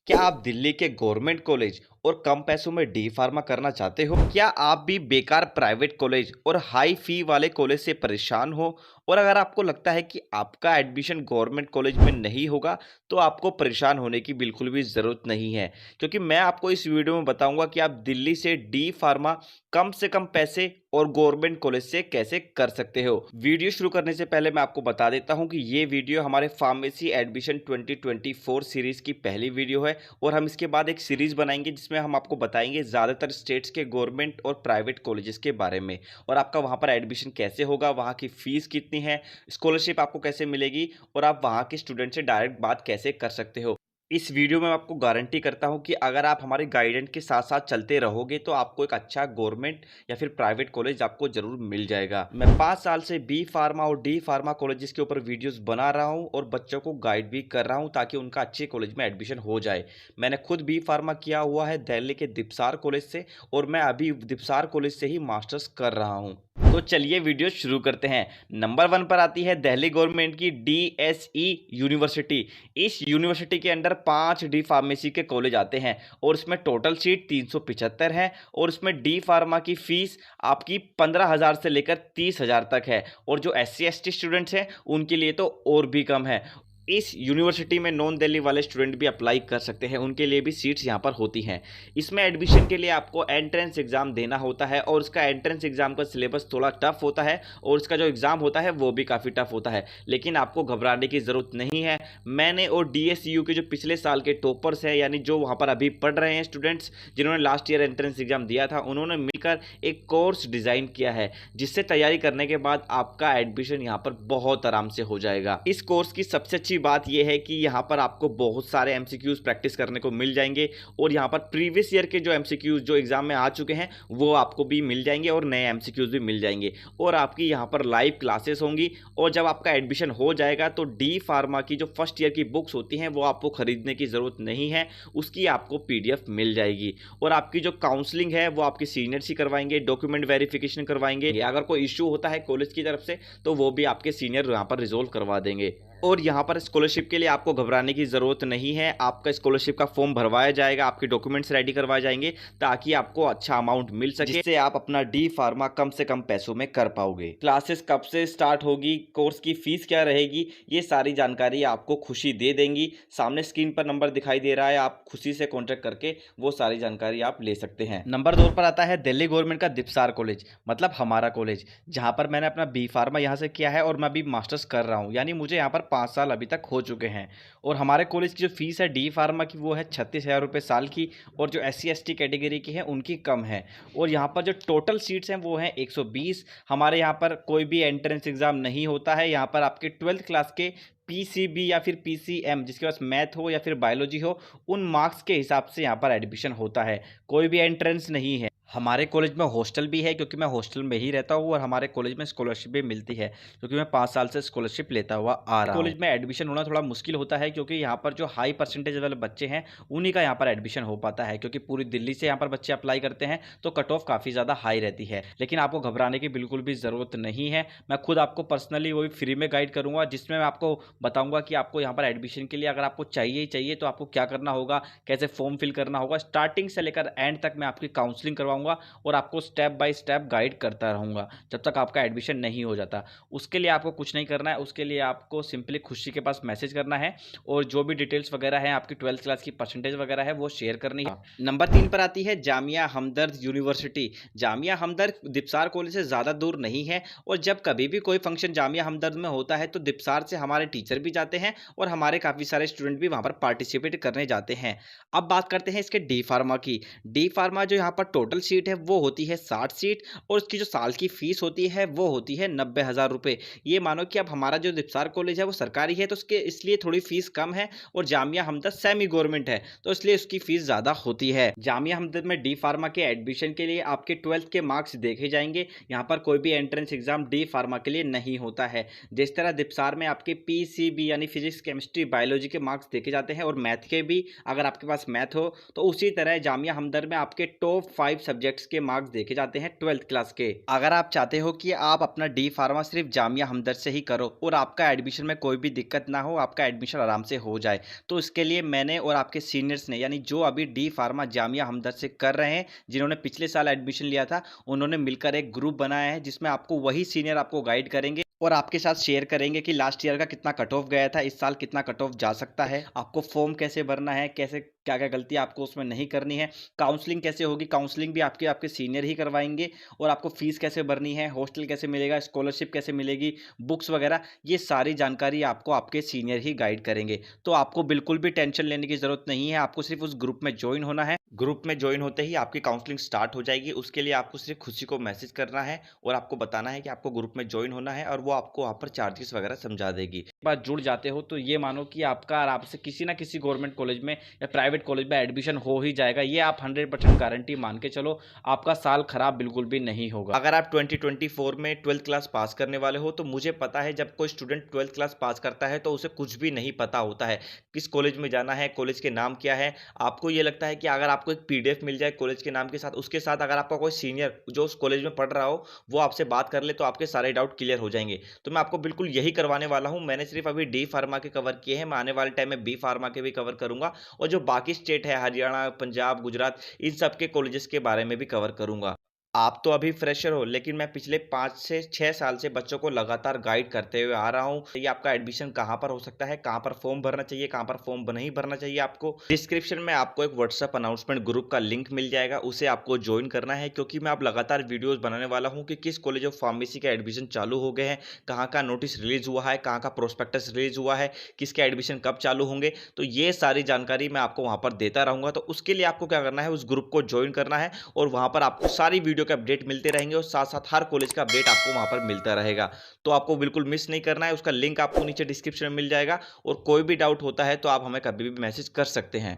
क्या आप दिल्ली के गवर्नमेंट कॉलेज और कम पैसों में डी फार्मा करना चाहते हो? क्या आप भी बेकार प्राइवेट कॉलेज और हाई फी वाले कॉलेज से परेशान हो? और अगर आपको लगता है कि आपका एडमिशन गवर्नमेंट कॉलेज में नहीं होगा, तो आपको परेशान होने की बिल्कुल भी ज़रूरत नहीं है। क्योंकि मैं आपको इस वीडियो में बताऊंगा कि आप दिल्ली से डी फार्मा कम से कम पैसे और गवर्नमेंट कॉलेज से कैसे कर सकते हो। वीडियो शुरू करने से पहले मैं आपको बता देता हूं कि ये वीडियो हमारे फार्मेसी एडमिशन 2024 सीरीज की पहली वीडियो है और हम इसके बाद एक सीरीज बनाएंगे जिसमें हम आपको बताएंगे ज़्यादातर स्टेट्स के गवर्नमेंट और प्राइवेट कॉलेजेस के बारे में और आपका वहाँ पर एडमिशन कैसे होगा, वहाँ की फ़ीस कितनी है, स्कॉलरशिप आपको कैसे मिलेगी और आप वहाँ के स्टूडेंट से डायरेक्ट बात कैसे कर सकते हो। इस वीडियो में मैं आपको गारंटी करता हूं कि अगर आप हमारे गाइडेंस के साथ साथ चलते रहोगे तो आपको एक अच्छा गवर्नमेंट या फिर प्राइवेट कॉलेज आपको जरूर मिल जाएगा। मैं 5 साल से बी फार्मा और डी फार्मा कॉलेजेस के ऊपर वीडियोस बना रहा हूं और बच्चों को गाइड भी कर रहा हूं ताकि उनका अच्छे कॉलेज में एडमिशन हो जाए। मैंने खुद बी फार्मा किया हुआ है दिल्ली के दीपसार कॉलेज से और मैं अभी दीपसार कॉलेज से ही मास्टर्स कर रहा हूँ। तो चलिए वीडियो शुरू करते हैं। नंबर 1 पर आती है दिल्ली गवर्नमेंट की DSE यूनिवर्सिटी। इस यूनिवर्सिटी के अंडर 5 डी फार्मेसी के कॉलेज आते हैं और इसमें टोटल सीट 375 है और इसमें डी फार्मा की फीस आपकी 15,000 से लेकर 30,000 तक है और जो SC ST स्टूडेंट्स हैं उनके लिए तो और भी कम है। इस यूनिवर्सिटी में नॉन दिल्ली वाले स्टूडेंट भी अप्लाई कर सकते हैं, उनके लिए भी सीट्स यहाँ पर होती हैं। इसमें एडमिशन के लिए आपको एंट्रेंस एग्ज़ाम देना होता है और उसका एंट्रेंस एग्ज़ाम का सिलेबस थोड़ा टफ होता है और उसका जो एग्ज़ाम होता है वो भी काफ़ी टफ होता है, लेकिन आपको घबराने की ज़रूरत नहीं है। मैंने और DSU के जो पिछले साल के टॉपर्स हैं, यानी जो वहाँ पर अभी पढ़ रहे हैं स्टूडेंट्स जिन्होंने लास्ट ईयर एंट्रेंस एग्ज़ाम दिया था, उन्होंने मिलकर एक कोर्स डिज़ाइन किया है जिससे तैयारी करने के बाद आपका एडमिशन यहाँ पर बहुत आराम से हो जाएगा। इस कोर्स की सबसे अच्छी बात यह है कि यहाँ पर आपको बहुत सारे MCQs प्रैक्टिस करने को मिल जाएंगे और यहाँ पर प्रीवियस ईयर के जो MCQs जो एग्जाम में आ चुके हैं वो आपको भी मिल जाएंगे और नए MCQs भी मिल जाएंगे और आपकी यहाँ पर लाइव क्लासेस होंगी। और जब आपका एडमिशन हो जाएगा तो डी फार्मा की जो फर्स्ट ईयर की बुक्स होती हैं वो आपको खरीदने की ज़रूरत नहीं है, उसकी आपको PDF मिल जाएगी और आपकी जो काउंसलिंग है वो आपके सीनियर्स ही करवाएंगे, डॉक्यूमेंट वेरिफिकेशन करवाएंगे। अगर कोई इशू होता है कॉलेज की तरफ से तो वो भी आपके सीनियर यहाँ पर रिजोल्व करवा देंगे। और यहाँ पर स्कॉलरशिप के लिए आपको घबराने की ज़रूरत नहीं है। आपका स्कॉलरशिप का फॉर्म भरवाया जाएगा, आपके डॉक्यूमेंट्स रेडी करवाए जाएंगे ताकि आपको अच्छा अमाउंट मिल सके जिससे आप अपना डी फार्मा कम से कम पैसों में कर पाओगे। क्लासेस कब से स्टार्ट होगी, कोर्स की फीस क्या रहेगी, ये सारी जानकारी आपको खुशी दे देंगी। सामने स्क्रीन पर नंबर दिखाई दे रहा है, आप खुशी से कॉन्टैक्ट करके वो सारी जानकारी आप ले सकते हैं। नंबर 2 पर आता है दिल्ली गवर्नमेंट का दीपसार कॉलेज, मतलब हमारा कॉलेज, जहाँ पर मैंने अपना बी फार्मा यहाँ से किया है और मैं अभी मास्टर्स कर रहा हूँ, यानी मुझे यहाँ पर 5 साल अभी तक हो चुके हैं। और हमारे कॉलेज की जो फीस है डी फार्मा की वो है 36,000 रुपये साल की और जो SC ST कैटेगरी की है उनकी कम है। और यहाँ पर जो टोटल सीट्स हैं वो हैं 120। हमारे यहाँ पर कोई भी एंट्रेंस एग्ज़ाम नहीं होता है। यहाँ पर आपके 12th क्लास के PCB या फिर PCM जिसके पास मैथ हो या फिर बायोलॉजी हो, उन मार्क्स के हिसाब से यहाँ पर एडमिशन होता है, कोई भी एंट्रेंस नहीं है। हमारे कॉलेज में हॉस्टल भी है क्योंकि मैं हॉस्टल में ही रहता हूँ और हमारे कॉलेज में स्कॉलरशिप भी मिलती है क्योंकि मैं 5 साल से स्कॉलरशिप लेता हुआ आ रहा हूँ। कॉलेज में एडमिशन होना थोड़ा मुश्किल होता है क्योंकि यहाँ पर जो हाई परसेंटेज वाले बच्चे हैं उन्हीं का यहाँ पर एडमिशन हो पाता है, क्योंकि पूरी दिल्ली से यहाँ पर बच्चे अप्लाई करते हैं तो कट ऑफ काफ़ी ज़्यादा हाई रहती है। लेकिन आपको घबराने की बिल्कुल भी ज़रूरत नहीं है। मैं खुद आपको पर्सनली वो भी फ्री में गाइड करूँगा जिसमें मैं आपको बताऊँगा कि आपको यहाँ पर एडमिशन के लिए अगर आपको चाहिए ही चाहिए तो आपको क्या करना होगा, कैसे फॉर्म फिल करना होगा, स्टार्टिंग से लेकर एंड तक मैं आपकी काउंसलिंग करवाऊँगा और आपको स्टेप बाय स्टेप गाइड करता रहूँगा जब तक आपका एडमिशन नहीं हो जाता। उसके लिए आपको कुछ नहीं करना है, उसके लिए आपको सिंपली खुशी के पास मैसेज करना है और जो भी डिटेल्स वगैरह है, आपकी 12th क्लास की परसेंटेज वगैरह है वो शेयर करनी है। नंबर 3 पर आती है जामिया हमदर्द यूनिवर्सिटी। जामिया हमदर्द दीपसार कॉलेज से ज़्यादा दूर नहीं है और जब कभी भी कोई फंक्शन जामिया हमदर्द में होता है तो दीपसार से हमारे टीचर भी जाते हैं और हमारे काफ़ी सारे स्टूडेंट भी वहाँ पर पार्टिसिपेट करने जाते हैं। अब बात करते हैं इसके डी फार्मा की। डी फार्मा जो यहाँ पर टोटल सीट है वो होती है 60 सीट और उसकी जो साल की फीस होती है वो होती है 90,000 रुपये। ये मानो कि अब हमारा जो दीपसार कॉलेज है वो सरकारी है तो उसके इसलिए थोड़ी फीस कम है और जामिया हमदर्द सेमी गवर्नमेंट है तो इसलिए उसकी फीस ज़्यादा होती है। जामिया हमदर्द में डी फार्मा के एडमिशन के लिए आपके 12th के मार्क्स देखे जाएंगे। यहाँ पर कोई भी एंट्रेंस एग्जाम डी फार्मा के लिए नहीं होता है। जिस तरह दीपसार में आपके PCB यानी फिजिक्स केमिस्ट्री बायोलॉजी के मार्क्स देखे जाते हैं और मैथ के भी, अगर आपके पास मैथ हो, तो उसी तरह जामिया हमदर्द में आपके टॉप 5 सब्जेक्ट सब्जेक्ट्स के मार्क्स देखे जाते हैं 12th क्लास के। अगर आप चाहते हो कि आप अपना डी फार्मा सिर्फ जामिया हमदर्द से ही करो और आपका एडमिशन में कोई भी दिक्कत ना हो, आपका एडमिशन आराम से हो जाए, तो इसके लिए मैंने और आपके सीनियर्स ने, यानी जो अभी डी फार्मा जामिया हमदर्द से कर रहे हैं, जिन्होंने पिछले साल एडमिशन लिया था, उन्होंने मिलकर एक ग्रुप बनाया है जिसमें आपको वही सीनियर आपको गाइड करेंगे और आपके साथ शेयर करेंगे कि लास्ट ईयर का कितना कट ऑफ गया था, इस साल कितना कट ऑफ जा सकता है, आपको फॉर्म कैसे भरना है, कैसे क्या क्या गलती आपको उसमें नहीं करनी है, काउंसलिंग कैसे होगी, काउंसलिंग भी आपके आपके सीनियर ही करवाएंगे, और आपको फीस कैसे भरनी है, हॉस्टल कैसे मिलेगा, स्कॉलरशिप कैसे मिलेगी, बुक्स वगैरह, ये सारी जानकारी आपको आपके सीनियर ही गाइड करेंगे। तो आपको बिल्कुल भी टेंशन लेने की ज़रूरत नहीं है, आपको सिर्फ उस ग्रुप में ज्वाइन होना है। ग्रुप में ज्वाइन होते ही आपकी काउंसलिंग स्टार्ट हो जाएगी। उसके लिए आपको सिर्फ खुशी को मैसेज करना है और आपको बताना है कि आपको ग्रुप में ज्वाइन होना है, और वो आपको वहाँ पर चार्जेस वगैरह समझा देगी। एक बार जुड़ जाते हो तो ये मानो कि आपका आराम से किसी ना किसी गवर्नमेंट कॉलेज में या प्राइवेट कॉलेज में एडमिशन हो ही जाएगा। ये आप 100% गारंटी मान के चलो, आपका साल खराब बिल्कुल भी नहीं होगा। अगर आप 2024 में 12th क्लास पास करने वाले हो, तो मुझे पता है जब कोई स्टूडेंट 12th क्लास पास करता है तो उसे कुछ भी नहीं पता होता है, किस कॉलेज में जाना है, कॉलेज के नाम क्या है। आपको ये लगता है कि अगर आपको एक PDF मिल जाए कॉलेज के नाम के साथ, उसके साथ अगर आपका कोई सीनियर जो उस कॉलेज में पढ़ रहा हो वो आपसे बात कर ले, तो आपके सारे डाउट क्लियर हो जाएंगे। तो मैं आपको बिल्कुल यही करवाने वाला हूं। मैंने सिर्फ अभी डी फार्मा के कवर किए हैं, मैं आने वाले टाइम में बी फार्मा के भी कवर करूंगा, और जो बाकी स्टेट है, हरियाणा, पंजाब, गुजरात, इन सब के कॉलेजेस के बारे में भी कवर करूंगा। आप तो अभी फ्रेशर हो, लेकिन मैं पिछले 5 से 6 साल से बच्चों को लगातार गाइड करते हुए आ रहा हूं। ये आपका एडमिशन कहां पर हो सकता है, कहां पर फॉर्म भरना चाहिए, कहां पर फॉर्म नहीं भरना चाहिए। आपको डिस्क्रिप्शन में आपको एक व्हाट्सएप अनाउंसमेंट ग्रुप का लिंक मिल जाएगा, उसे आपको ज्वाइन करना है, क्योंकि मैं अब लगातार वीडियोस बनाने वाला हूं कि किस कॉलेज ऑफ फार्मेसी का एडमिशन चालू हो गए हैं, कहाँ का नोटिस रिलीज हुआ है, कहाँ का प्रोस्पेक्टस रिलीज हुआ है, किसके एडमिशन कब चालू होंगे। तो ये सारी जानकारी मैं आपको वहां पर देता रहूंगा। तो उसके लिए आपको क्या करना है, उस ग्रुप को ज्वाइन करना है, और वहां पर आपको सारी वीडियो के अपडेट मिलते रहेंगे, और साथ साथ हर कॉलेज का अपडेट आपको वहां पर मिलता रहेगा। तो आपको बिल्कुल मिस नहीं करना है। उसका लिंक आपको नीचे डिस्क्रिप्शन में मिल जाएगा, और कोई भी डाउट होता है तो आप हमें कभी भी मैसेज कर सकते हैं।